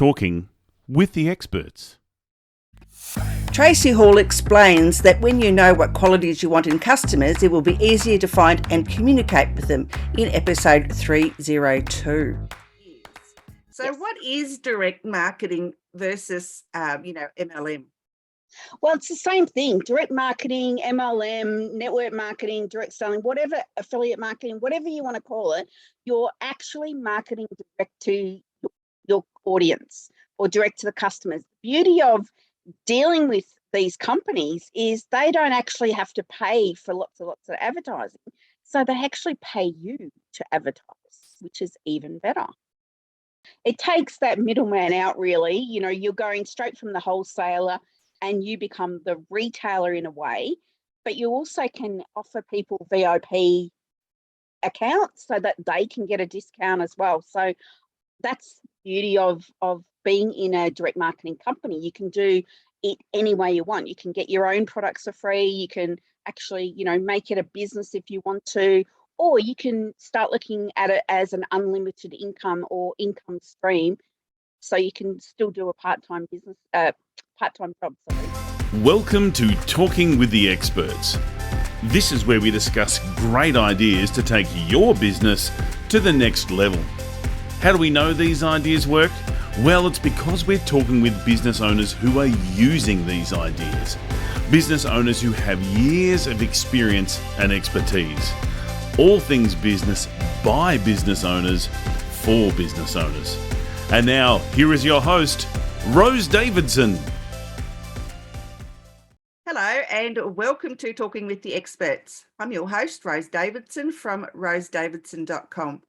Talking with the experts. Tracey Hall explains that when you know what qualities you want in customers, it will be easier to find and communicate with them in episode 302. So what is direct marketing versus, MLM? Well, it's the same thing. Direct marketing, MLM, network marketing, direct selling, whatever, affiliate marketing, whatever you want to call it, you're actually marketing direct to your audience or direct to the customers. The beauty of dealing with these companies is they don't actually have to pay for lots of advertising. So they actually pay you to advertise, which is even better. It takes that middleman out, really. You know, you're going straight from the wholesaler and you become the retailer in a way, but you also can offer people VIP accounts so that they can get a discount as well. So that's the beauty of being in a direct marketing company. You can do it any way you want. You can get your own products for free. You can actually, make it a business if you want to, or you can start looking at it as an unlimited income or income stream. So you can still do a part-time job. Welcome to Talking with the Experts. This is where we discuss great ideas to take your business to the next level. How do we know these ideas work? Well, it's because we're talking with business owners who are using these ideas. Business owners who have years of experience and expertise. All things business by business owners for business owners. And now, here is your host, Rose Davidson. Hello and welcome to Talking with the Experts. I'm your host, Rose Davidson from rosedavidson.com.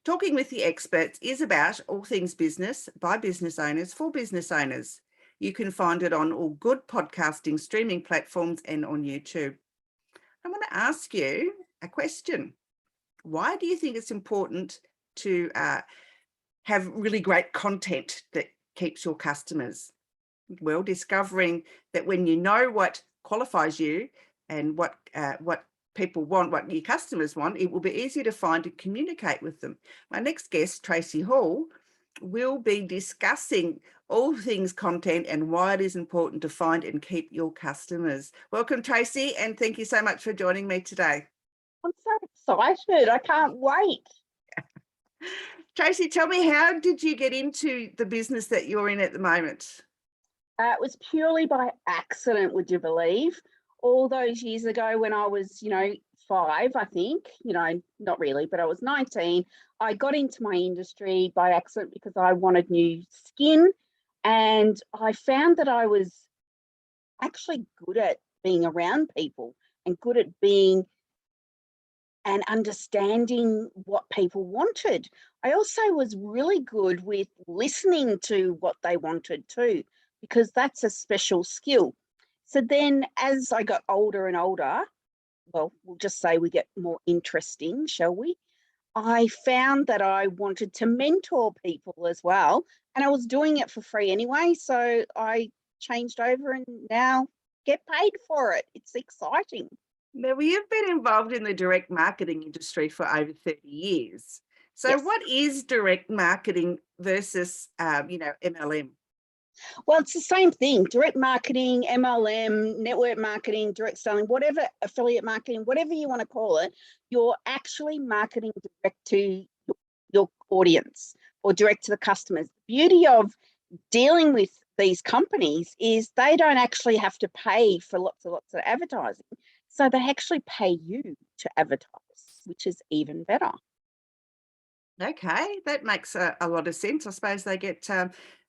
Talking with the Experts is about all things business by business owners for business owners. You can find it on all good podcasting streaming platforms and on YouTube. I want to ask you a question. Why do you think it's important to have really great content that keeps your customers? Well, discovering that when you know what qualifies you and what people want, what your customers want, it will be easier to find and communicate with them. My next guest, Tracey Hall, will be discussing all things content and why it is important to find and keep your customers. Welcome, Tracey, and thank you so much for joining me today. I'm so excited. I can't wait. Tracey, tell me, how did you get into the business that you're in at the moment? It was purely by accident, would you believe? All those years ago when I was, 5, I think, not really, but I was 19, I got into my industry by accident because I wanted new skin. And I found that I was actually good at being around people and good at being and understanding what people wanted. I also was really good with listening to what they wanted too, because that's a special skill. So then as I got older and older, well, we'll just say we get more interesting, shall we? I found that I wanted to mentor people as well. And I was doing it for free anyway. So I changed over and now get paid for it. It's exciting. Now, you've been involved in the direct marketing industry for over 30 years. So Yes. What is direct marketing versus, MLM? Well, it's the same thing. Direct marketing, MLM, network marketing, direct selling, whatever, affiliate marketing, whatever you want to call it, you're actually marketing direct to your audience or direct to the customers. The beauty of dealing with these companies is they don't actually have to pay for lots of advertising. So they actually pay you to advertise, which is even better. Okay, that makes a lot of sense. I suppose they get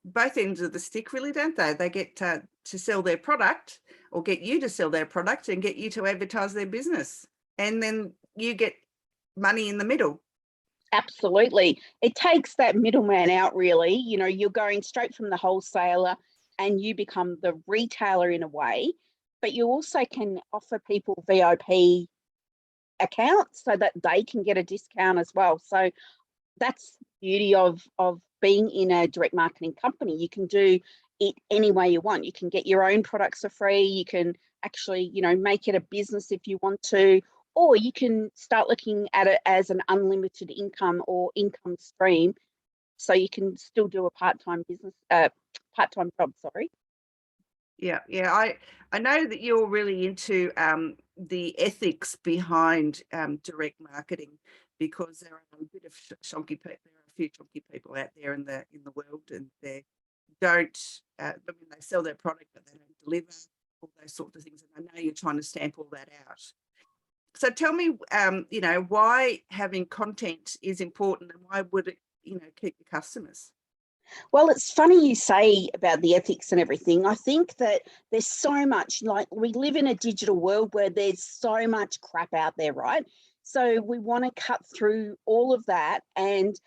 both ends of the stick, really, don't they? They get to sell their product or get you to sell their product and get you to advertise their business. And then you get money in the middle. Absolutely. It takes that middleman out, really. You know, you're going straight from the wholesaler and you become the retailer in a way, but you also can offer people VIP accounts so that they can get a discount as well. So that's the beauty of being in a direct marketing company. You can do it any way you want. You can get your own products for free. You can actually, make it a business if you want to, or you can start looking at it as an unlimited income or income stream. so you can still do a part-time job, sorry. Yeah. I know that you're really into the ethics behind direct marketing, because there are a bit of shonky people. There are a few shonky people out there in the world, and they don't. I mean, they sell their product, but they don't deliver, all those sorts of things. And I know you're trying to stamp all that out. So tell me, why having content is important, and why would it, keep your customers? Well, it's funny you say about the ethics and everything. I think that there's so much, like, we live in a digital world where there's so much crap out there, right? So we want to cut through all of that. And,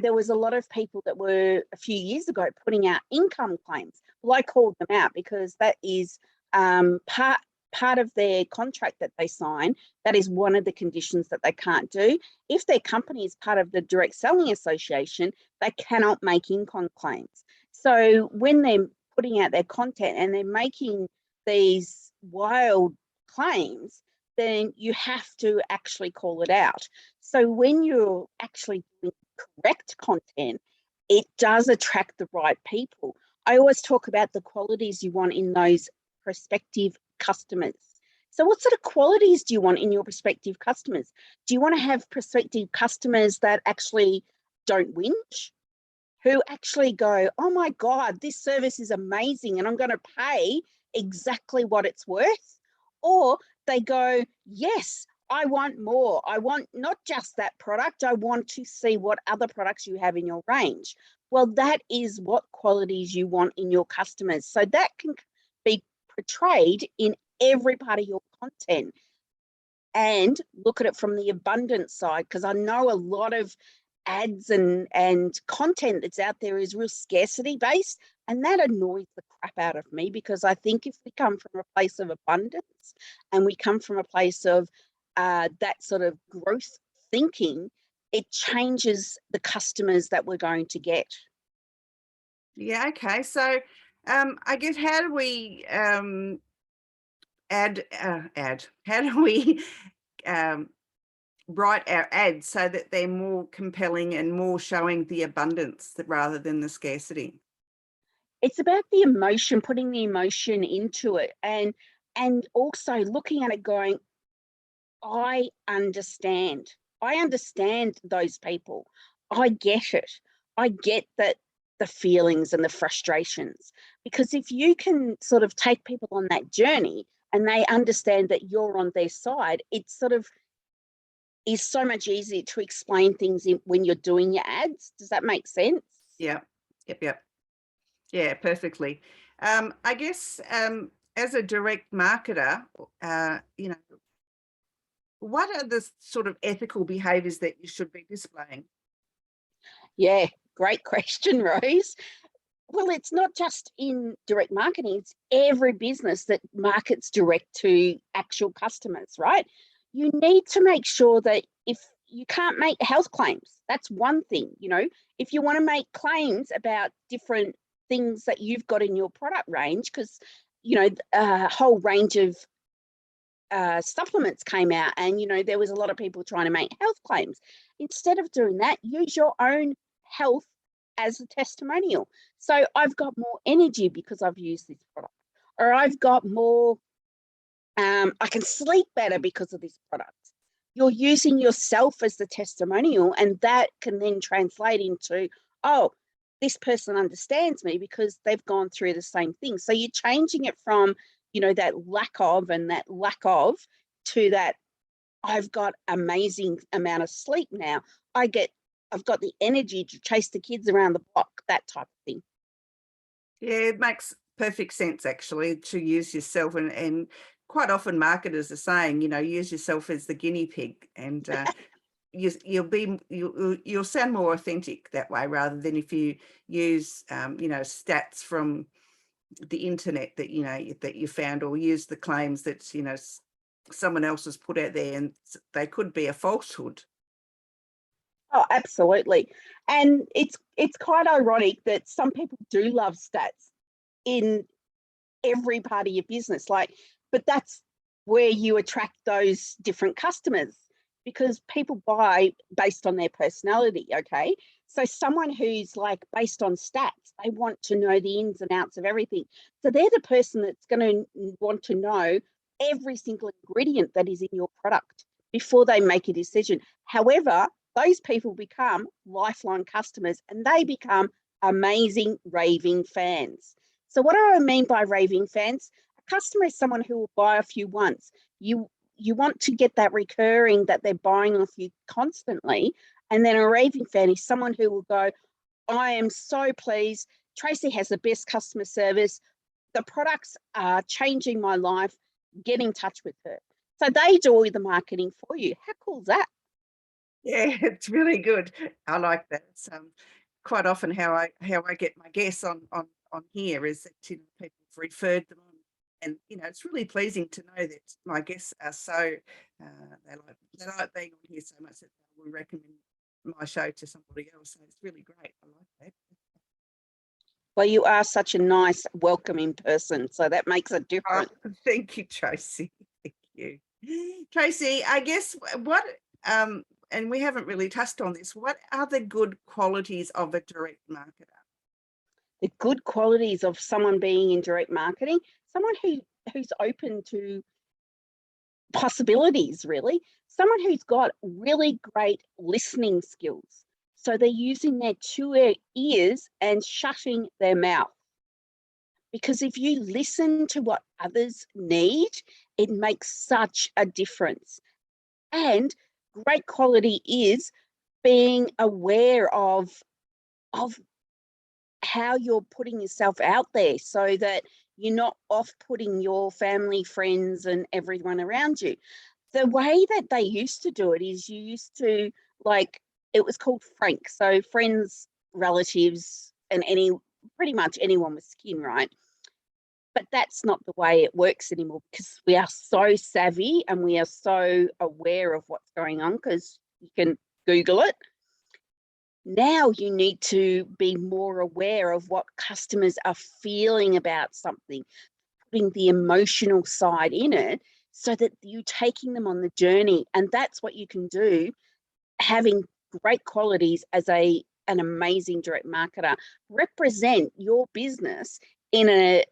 there was a lot of people that were a few years ago putting out income claims. Well, I called them out because that is part of their contract that they sign. That is one of the conditions that they can't do. If their company is part of the Direct Selling Association, they cannot make income claims. So when they're putting out their content and they're making these wild claims, then you have to actually call it out. So when you're actually doing correct content, it does attract the right people. I always talk about the qualities you want in those prospective customers. So what sort of qualities do you want in your prospective customers? Do you want to have prospective customers that actually don't whinge, who actually go, oh my God, this service is amazing and I'm going to pay exactly what it's worth? Or they go, yes, I want more. I want not just that product. I want to see what other products you have in your range. Well, that is what qualities you want in your customers. So that can be portrayed in every part of your content. And look at it from the abundance side, because I know a lot of ads and content that's out there is real scarcity based, and that annoys the crap out of me, because I think if we come from a place of abundance and we come from a place of that sort of growth thinking, it changes the customers that we're going to get. Yeah. Okay. So I guess, how do we add? How do we write our ads so that they're more compelling and more showing the abundance rather than the scarcity? It's about the emotion, putting the emotion into it, and also looking at it going, I understand those people. I get it. I get that, the feelings and the frustrations, because if you can sort of take people on that journey and they understand that you're on their side, it sort of is so much easier to explain things when you're doing your ads. Does that make sense? Yeah. Yep. Yeah, perfectly. I guess, as a direct marketer, what are the sort of ethical behaviours that you should be displaying? Yeah, great question, Rose. Well, it's not just in direct marketing, it's every business that markets direct to actual customers, right? You need to make sure that if you can't make health claims, that's one thing. If you want to make claims about different things that you've got in your product range, because a whole range of supplements came out, and there was a lot of people trying to make health claims. Instead of doing that, use your own health as a testimonial. So I've got more energy because I've used this product, or I've got more, I can sleep better because of this product. You're using yourself as the testimonial, and that can then translate into, oh, this person understands me because they've gone through the same thing. So you're changing it from, that lack of to that, I've got amazing amount of sleep now. I've got the energy to chase the kids around the block, that type of thing. Yeah, it makes perfect sense, actually, to use yourself, and quite often marketers are saying, use yourself as the guinea pig, and you'll sound more authentic that way, rather than if you use stats from the internet that you found, or use the claims that someone else has put out there, and they could be a falsehood. Oh, absolutely. And it's quite ironic that some people do love stats in every part of your business, but that's where you attract those different customers. because people buy based on their personality, okay? So someone who's like based on stats, they want to know the ins and outs of everything. So they're the person that's going to want to know every single ingredient that is in your product before they make a decision. However, those people become lifelong customers and they become amazing raving fans. So what do I mean by raving fans? A customer is someone who will buy off you once. You want to get that recurring, that they're buying off you constantly. And then a raving fan is someone who will go, I am so pleased. Tracey has the best customer service. The products are changing my life. Get in touch with her. So they do all the marketing for you. How cool is that? Yeah, it's really good. I like that. It's quite often how I get my guests on here is that people have referred them on, and it's really pleasing to know that my guests are so they like being on here so much that they will recommend my show to somebody else. So it's really great. I like that. Well, you are such a nice, welcoming person, so that makes a difference. Oh, thank you, Tracey. Thank you, Tracey. I guess what and we haven't really touched on this. What are the good qualities of a direct marketer? The good qualities of someone being in direct marketing, someone who's open to possibilities, really, someone who's got really great listening skills. So they're using their two ears and shutting their mouth. Because if you listen to what others need, it makes such a difference. And great quality is being aware of how you're putting yourself out there so that you're not off-putting your family, friends, and everyone around you. The way that they used to do it is you used to, like, it was called frank. So friends, relatives, and pretty much anyone with skin, right? But that's not the way it works anymore because we are so savvy and we are so aware of what's going on because you can Google it. Now you need to be more aware of what customers are feeling about something, putting the emotional side in it so that you're taking them on the journey. And that's what you can do, having great qualities as an amazing direct marketer. Represent your business in a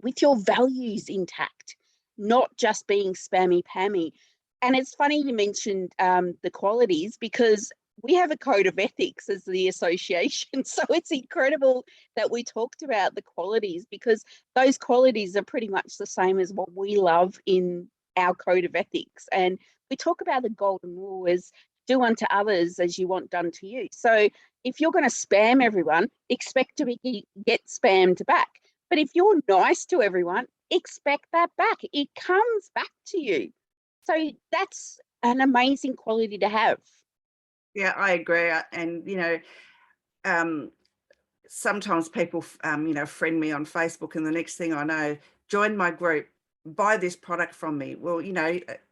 with your values intact, not just being spammy pammy. And it's funny you mentioned the qualities because we have a code of ethics as the association. So it's incredible that we talked about the qualities because those qualities are pretty much the same as what we love in our code of ethics. And we talk about the golden rule as do unto others as you want done to you. So if you're going to spam everyone, expect to get spammed back. But if you're nice to everyone, expect that back. It comes back to you. So that's an amazing quality to have. Yeah, I agree. And, sometimes people, friend me on Facebook and the next thing I know, join my group, buy this product from me. Well,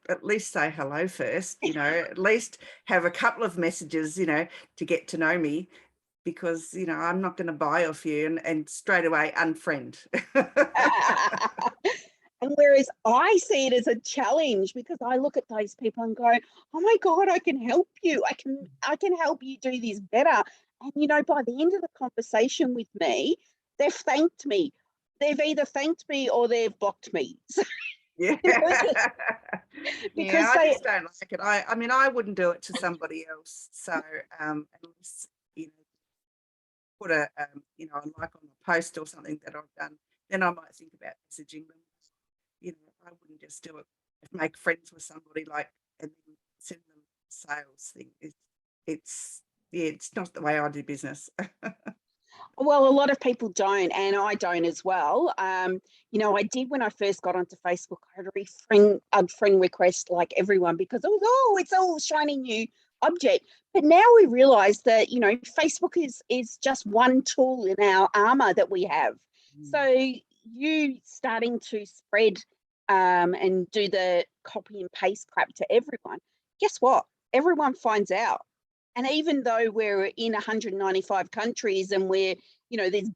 at least say hello first, at least have a couple of messages, to get to know me. Because, I'm not going to buy off you and straight away unfriend. And whereas I see it as a challenge because I look at those people and go, oh my God, I can help you. I can help you do this better. And, by the end of the conversation with me, they've thanked me. They've either thanked me or they've blocked me. Yeah. Because I just don't like it. I wouldn't do it to somebody else. So unless, put a like on a post or something that I've done, then I might think about messaging them. I wouldn't just do it. Make friends with somebody and then send them a sales thing. It's not the way I do business. Well, a lot of people don't, and I don't as well. I did when I first got onto Facebook. I had a friend request like everyone because it was, it's all shiny new object. But now we realise that Facebook is just one tool in our armour that we have. So you starting to spread and do the copy and paste crap to everyone. Guess what? Everyone finds out. And even though we're in 195 countries and there's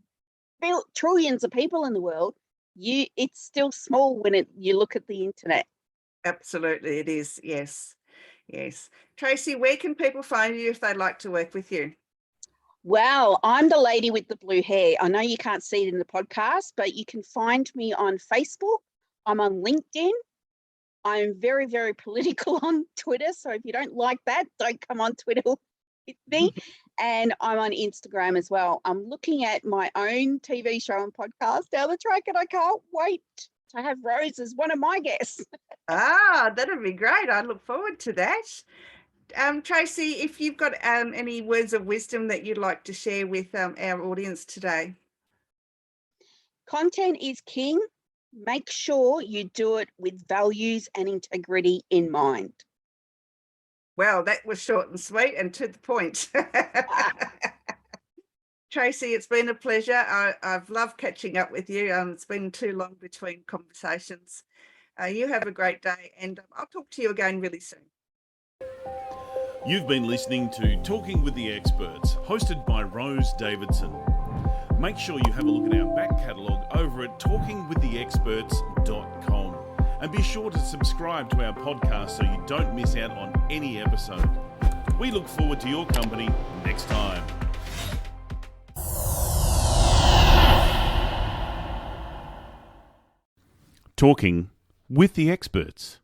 trillions of people in the world, it's still small when you look at the internet. Absolutely, it is. Yes. Yes. Tracey, where can people find you if they'd like to work with you? Well, I'm the lady with the blue hair. I know you can't see it in the podcast, but you can find me on Facebook. I'm on LinkedIn. I'm very, very political on Twitter. So if you don't like that, don't come on Twitter with me. And I'm on Instagram as well. I'm looking at my own TV show and podcast down the track, and I can't wait to have Rose as one of my guests. That'd be great. I look forward to that. Tracey, if you've got any words of wisdom that you'd like to share with our audience today. Content is king. Make sure you do it with values and integrity in mind. Well, that was short and sweet and to the point. Tracey, it's been a pleasure. I've loved catching up with you. It's been too long between conversations. You have a great day, and I'll talk to you again really soon. You've been listening to Talking with the Experts, hosted by Rose Davidson. Make sure you have a look at our back catalogue over at talkingwiththeexperts.com. And be sure to subscribe to our podcast so you don't miss out on any episode. We look forward to your company next time. Talking with the Experts.